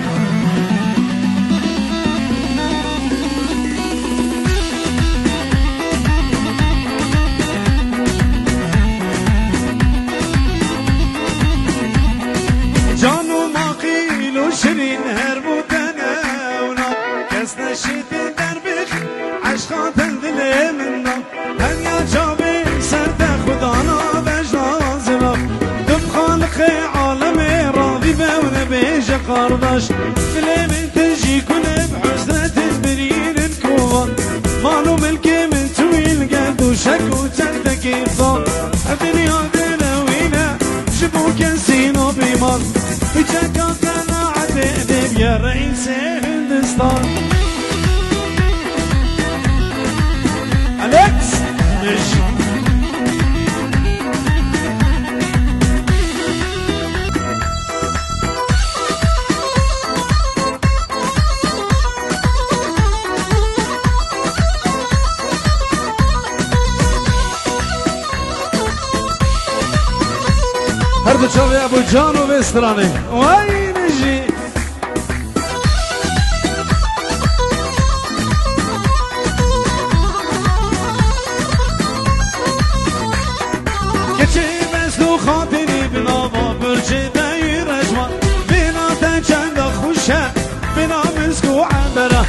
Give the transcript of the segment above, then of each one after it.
باشی جانو ما قیل و شرین هر بودنه اونا کس نشید در بخ عشقات دل من نام هنیا جاوی سرد خدانا بجنا زلا دم خالق عالم راضی بون بیش قرداش دل من تجی کنه بحزنت برین الكوان مالو ملکی من تویل قلب و شک و چند کیفان الدنیا دلوینه شبو كنسينو بيمان وجاكاتنا عديد يا رئيس هندستان أليكس مش هردو چاوی ابو جانو بسترانه وای نجی کچی بستو خاطری بنا با برچه دای رجوان بنا تا چند خوشه بنا مسکو عبره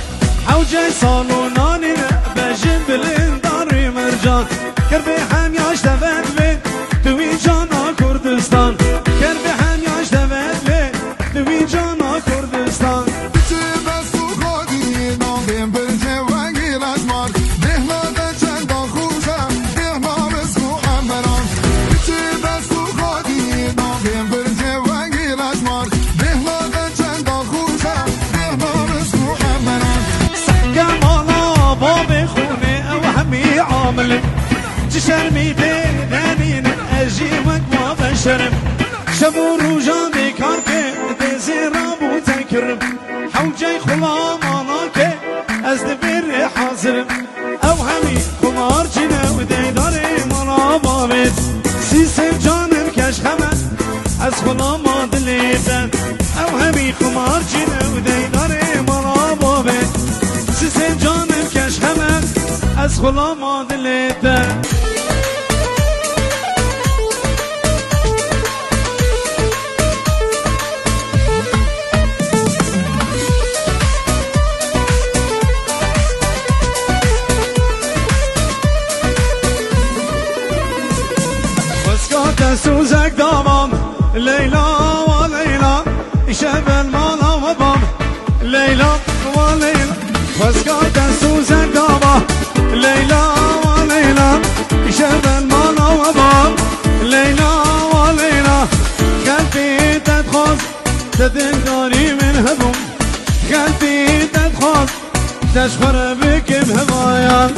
حوجه سالونانی بجن بلنداری مرجان کربی همیاش دفت بید توی جانا کردستان کربی همیاش دفت بید توی جانا کردستان کچی بستو خاطری نام برچه ونگی رجوان بنا تا چند خوشه بنا مسکو عبره کچی بستو خاطری نام برچه ونگی رجوان بنا تا چند خوشه بنا مسکو عبره سحکم آلا باب خونه او همی عامل جشرمی دیدنین اجی وک ما بشرم شب و روژان بیکار که دیزی رابو تکرم حوجه خلام آنا که از دبیر حاضرم او همی خمار جنه و دیدار مانا بابید سیسر جانم کش خمه از خلام آدلیدن او همی خمار جنه و دیدار مانا بابید سیسر جانم کش خمه از خلام آدلیدن سوزك دامام ليلى وليلى شب المالا وبام ليلى وليلى واسكات سوزك دامام ليلى وليلى شب المالا وبام ليلى وليلى قلبي تدخل تدناري من هبم قلبي تدخل تشخر بك بهوايا